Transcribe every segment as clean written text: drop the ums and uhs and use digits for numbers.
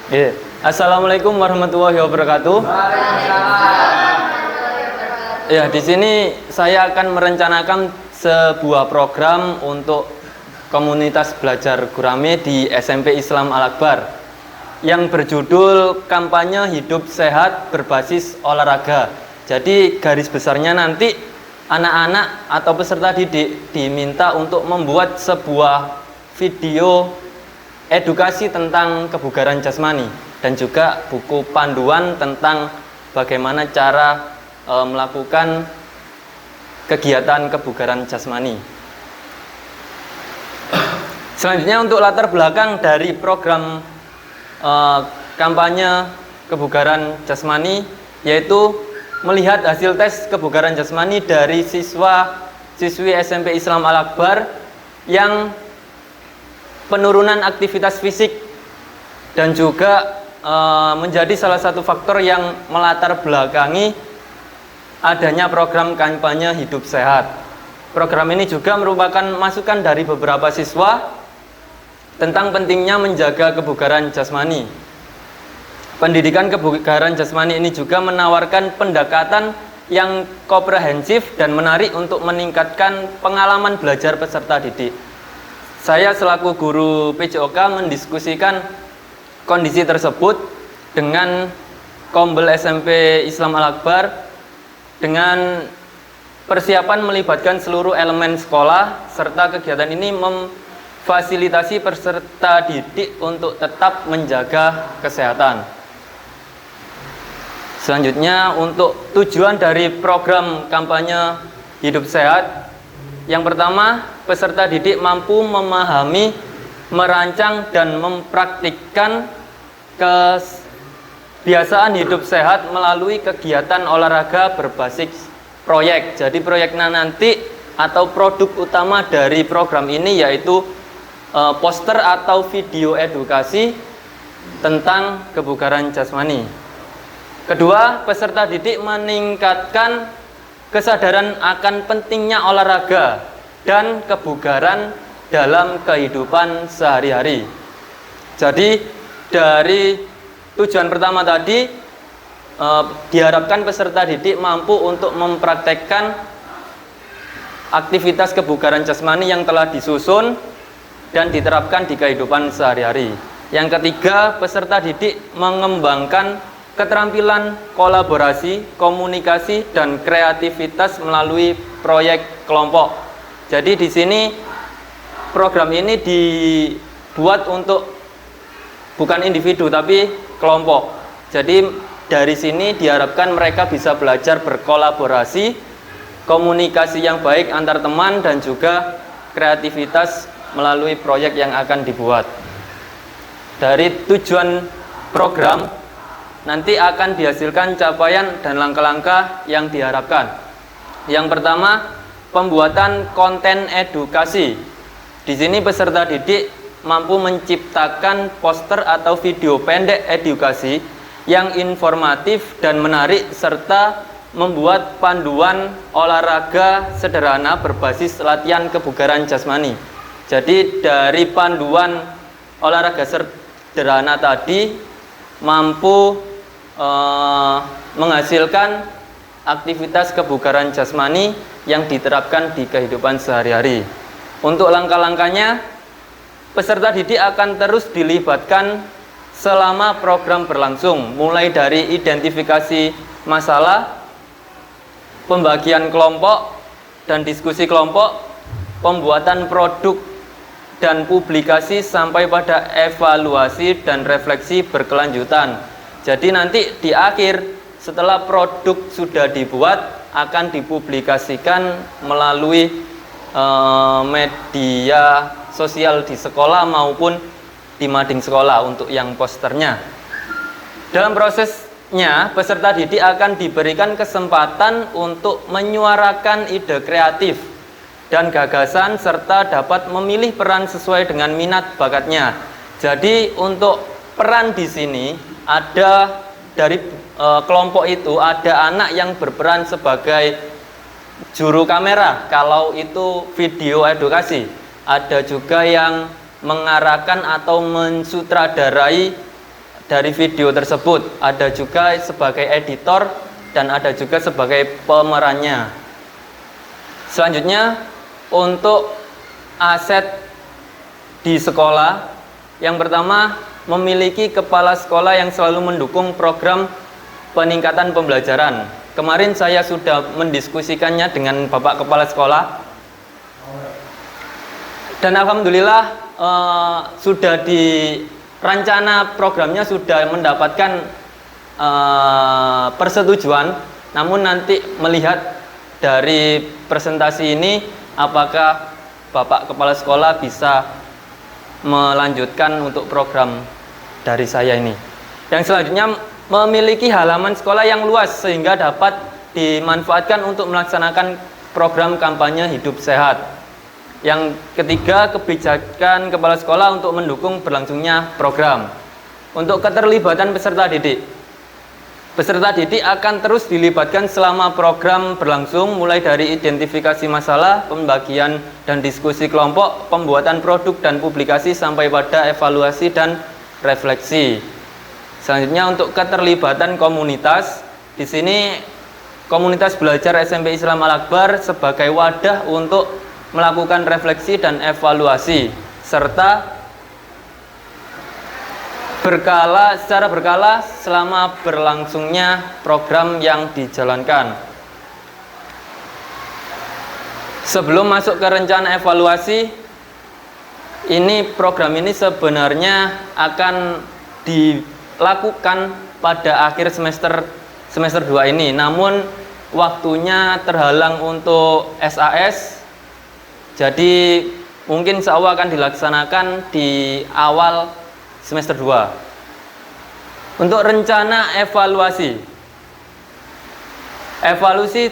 Ya. Assalamualaikum warahmatullahi wabarakatuh. Ya, di sini saya akan merencanakan sebuah program untuk komunitas belajar gurame di SMP Islam Al-Akbar yang berjudul kampanye hidup sehat berbasis olahraga. Jadi garis besarnya nanti anak-anak atau peserta didik diminta untuk membuat sebuah video edukasi tentang kebugaran jasmani dan juga buku panduan tentang bagaimana cara melakukan kegiatan kebugaran jasmani. Selanjutnya untuk latar belakang dari program kampanye kebugaran jasmani, yaitu melihat hasil tes kebugaran jasmani dari siswi SMP Islam Al-Akbar yang penurunan aktivitas fisik dan juga menjadi salah satu faktor yang melatar belakangi adanya program kampanye hidup sehat. Program ini juga merupakan masukan dari beberapa siswa tentang pentingnya menjaga kebugaran jasmani. Pendidikan kebugaran jasmani ini juga menawarkan pendekatan yang komprehensif dan menarik untuk meningkatkan pengalaman belajar peserta didik. Saya selaku guru PJOK mendiskusikan kondisi tersebut dengan Kombel SMP Islam Al-Akbar dengan persiapan melibatkan seluruh elemen sekolah, serta kegiatan ini memfasilitasi peserta didik untuk tetap menjaga kesehatan. Selanjutnya untuk tujuan dari program kampanye hidup sehat, yang pertama, peserta didik mampu memahami, merancang, dan mempraktikkan kebiasaan hidup sehat melalui kegiatan olahraga berbasis proyek. Jadi proyeknya nanti atau produk utama dari program ini yaitu poster atau video edukasi tentang kebugaran jasmani. Kedua, peserta didik meningkatkan kesadaran akan pentingnya olahraga dan kebugaran dalam kehidupan sehari-hari. Jadi dari tujuan pertama tadi diharapkan peserta didik mampu untuk mempraktekkan aktivitas kebugaran jasmani yang telah disusun dan diterapkan di kehidupan sehari-hari. Yang ketiga, peserta didik mengembangkan keterampilan kolaborasi, komunikasi, dan kreativitas melalui proyek kelompok. Jadi di sini program ini dibuat untuk bukan individu tapi kelompok. Jadi dari sini diharapkan mereka bisa belajar berkolaborasi, komunikasi yang baik antar teman, dan juga kreativitas melalui proyek yang akan dibuat. Dari tujuan program nanti akan dihasilkan capaian dan langkah-langkah yang diharapkan. Yang pertama, pembuatan konten edukasi. Di sini peserta didik mampu menciptakan poster atau video pendek edukasi yang informatif dan menarik, serta membuat panduan olahraga sederhana berbasis latihan kebugaran jasmani. Jadi dari panduan olahraga sederhana tadi mampu menghasilkan aktivitas kebugaran jasmani yang diterapkan di kehidupan sehari-hari. Untuk langkah-langkahnya, peserta didik akan terus dilibatkan selama program berlangsung, mulai dari identifikasi masalah, pembagian kelompok dan diskusi kelompok, pembuatan produk dan publikasi, sampai pada evaluasi dan refleksi berkelanjutan. Jadi nanti di akhir setelah produk sudah dibuat akan dipublikasikan melalui media sosial di sekolah maupun di mading sekolah untuk yang posternya. Dalam prosesnya peserta didik akan diberikan kesempatan untuk menyuarakan ide kreatif dan gagasan, serta dapat memilih peran sesuai dengan minat bakatnya. Jadi untuk peran di sini ada dari kelompok itu ada anak yang berperan sebagai juru kamera kalau itu video edukasi, ada juga yang mengarahkan atau mensutradarai dari video tersebut, ada juga sebagai editor dan ada juga sebagai pemerannya. Selanjutnya, untuk aset di sekolah, yang pertama memiliki kepala sekolah yang selalu mendukung program peningkatan pembelajaran. Kemarin saya sudah mendiskusikannya dengan Bapak Kepala Sekolah dan alhamdulillah sudah di rencana programnya sudah mendapatkan persetujuan. Namun nanti melihat dari presentasi ini apakah Bapak Kepala Sekolah bisa melanjutkan untuk program dari saya ini. Yang selanjutnya, memiliki halaman sekolah yang luas sehingga dapat dimanfaatkan untuk melaksanakan program kampanye hidup sehat. Yang ketiga, kebijakan kepala sekolah untuk mendukung berlangsungnya program. Untuk keterlibatan peserta didik, peserta didik akan terus dilibatkan selama program berlangsung, mulai dari identifikasi masalah, pembagian dan diskusi kelompok, pembuatan produk dan publikasi, sampai pada evaluasi dan refleksi. Selanjutnya, untuk keterlibatan komunitas, di sini komunitas belajar SMP Islam Al-Akbar sebagai wadah untuk melakukan refleksi dan evaluasi serta secara berkala selama berlangsungnya program yang dijalankan. Sebelum masuk ke rencana evaluasi, program ini sebenarnya akan dilakukan pada akhir semester 2 ini. Namun waktunya terhalang untuk SAS, jadi mungkin insya Allah akan dilaksanakan di awal semester 2. Untuk rencana evaluasi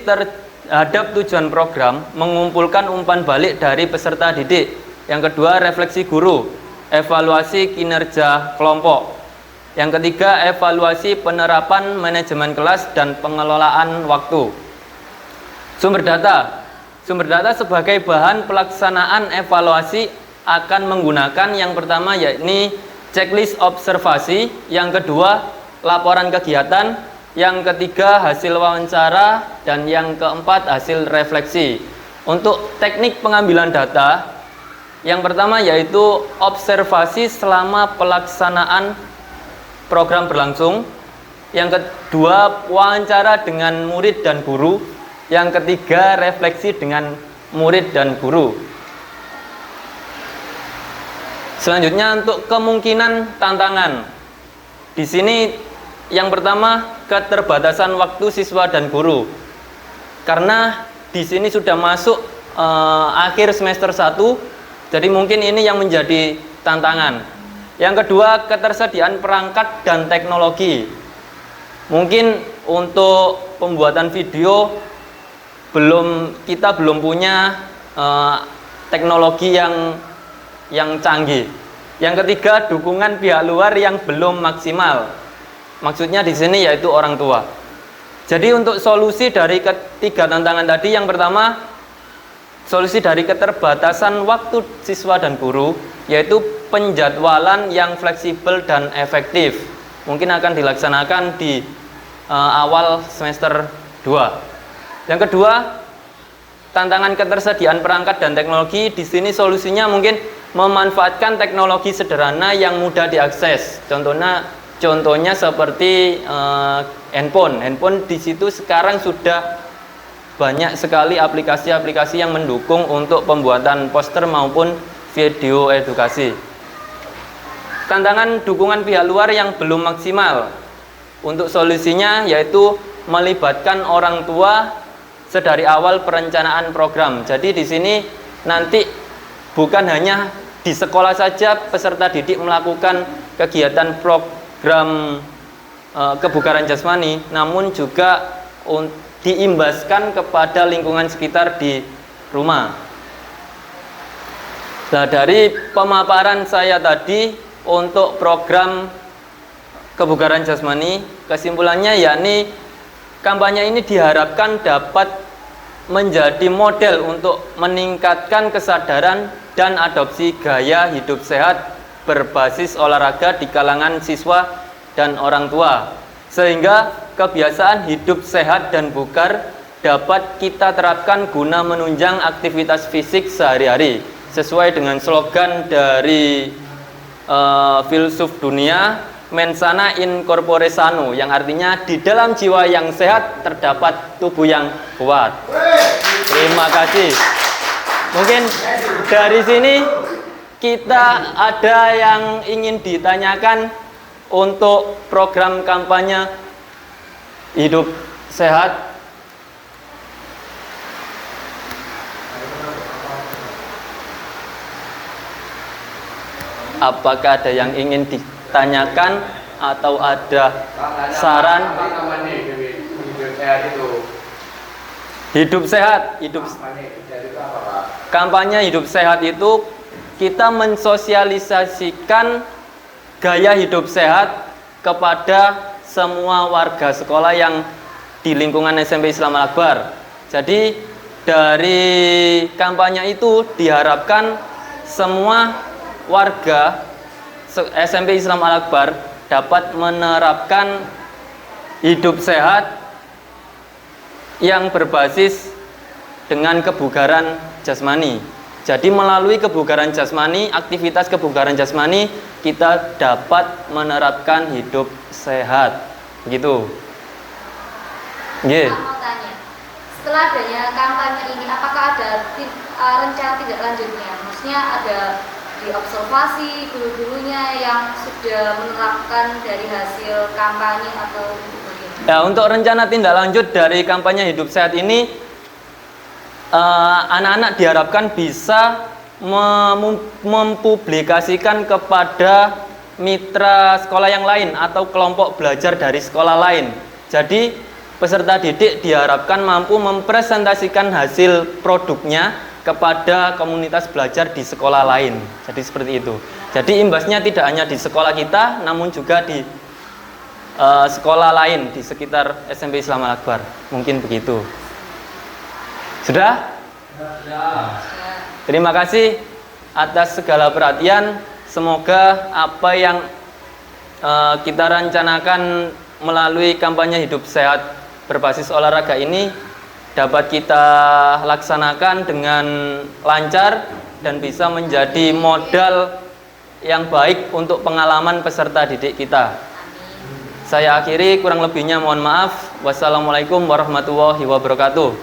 terhadap tujuan program mengumpulkan umpan balik dari peserta didik. Yang kedua, refleksi guru, evaluasi kinerja kelompok. Yang ketiga, evaluasi penerapan manajemen kelas dan pengelolaan waktu. Sumber data sebagai bahan pelaksanaan evaluasi akan menggunakan yang pertama yakni checklist observasi, yang kedua laporan kegiatan, yang ketiga hasil wawancara, dan yang keempat hasil refleksi. Untuk teknik pengambilan data, yang pertama yaitu observasi selama pelaksanaan program berlangsung, yang kedua wawancara dengan murid dan guru, yang ketiga refleksi dengan murid dan guru. Selanjutnya, untuk kemungkinan tantangan, di sini yang pertama keterbatasan waktu siswa dan guru, karena di sini sudah masuk akhir semester 1, jadi mungkin ini yang menjadi tantangan. Yang kedua, ketersediaan perangkat dan teknologi. Mungkin untuk pembuatan video kita belum punya teknologi yang canggih. Yang ketiga, dukungan pihak luar yang belum maksimal. Maksudnya di sini yaitu orang tua. Jadi untuk solusi dari ketiga tantangan tadi, yang pertama, solusi dari keterbatasan waktu siswa dan guru, yaitu penjadwalan yang fleksibel dan efektif. Mungkin akan dilaksanakan di awal semester 2. Yang kedua, tantangan ketersediaan perangkat dan teknologi. Di sini solusinya mungkin memanfaatkan teknologi sederhana yang mudah diakses. Contohnya seperti handphone. Handphone di situ sekarang sudah banyak sekali aplikasi-aplikasi yang mendukung untuk pembuatan poster maupun video edukasi. Tantangan dukungan pihak luar yang belum maksimal. Untuk solusinya yaitu melibatkan orang tua sedari awal perencanaan program. Jadi di sini nanti bukan hanya di sekolah saja peserta didik melakukan kegiatan program kebugaran jasmani, namun juga diimbaskan kepada lingkungan sekitar di rumah. Nah, dari pemaparan saya tadi untuk program kebugaran jasmani, kesimpulannya yakni kampanye ini diharapkan dapat menjadi model untuk meningkatkan kesadaran dan adopsi gaya hidup sehat berbasis olahraga di kalangan siswa dan orang tua, sehingga kebiasaan hidup sehat dan bugar dapat kita terapkan guna menunjang aktivitas fisik sehari-hari sesuai dengan slogan dari filsuf dunia, mensana in corpore sano, yang artinya di dalam jiwa yang sehat terdapat tubuh yang kuat. Terima kasih. Mungkin dari sini kita ada yang ingin ditanyakan untuk program kampanye hidup sehat. Apakah ada yang ingin ditanyakan atau ada saran? Hidup sehat, kampanye hidup sehat itu kita mensosialisasikan gaya hidup sehat kepada semua warga sekolah yang di lingkungan SMP Islam Al-Akbar. Jadi dari kampanye itu diharapkan semua warga SMP Islam Al-Akbar dapat menerapkan hidup sehat yang berbasis dengan kebugaran jasmani. Jadi melalui kebugaran jasmani, aktivitas kebugaran jasmani, kita dapat menerapkan hidup sehat. Begitu. Mau tanya, setelah adanya kampanye ini, apakah ada rencana tindak lanjutnya? Maksudnya ada diobservasi guru-gurunya yang sudah menerapkan dari hasil kampanye atau bagaimana? Ya, untuk rencana tindak lanjut dari kampanye hidup sehat ini, anak-anak diharapkan bisa mempublikasikan kepada mitra sekolah yang lain atau kelompok belajar dari sekolah lain. Jadi peserta didik diharapkan mampu mempresentasikan hasil produknya kepada komunitas belajar di sekolah lain. Jadi seperti itu. Jadi imbasnya tidak hanya di sekolah kita, namun juga di sekolah lain di sekitar SMP Islam Al-Akbar. Mungkin begitu. Sudah? Terima kasih atas segala perhatian. Semoga apa yang kita rencanakan melalui kampanye hidup sehat berbasis olahraga ini dapat kita laksanakan dengan lancar dan bisa menjadi modal yang baik untuk pengalaman peserta didik kita. Saya akhiri, kurang lebihnya mohon maaf. Wassalamualaikum warahmatullahi wabarakatuh.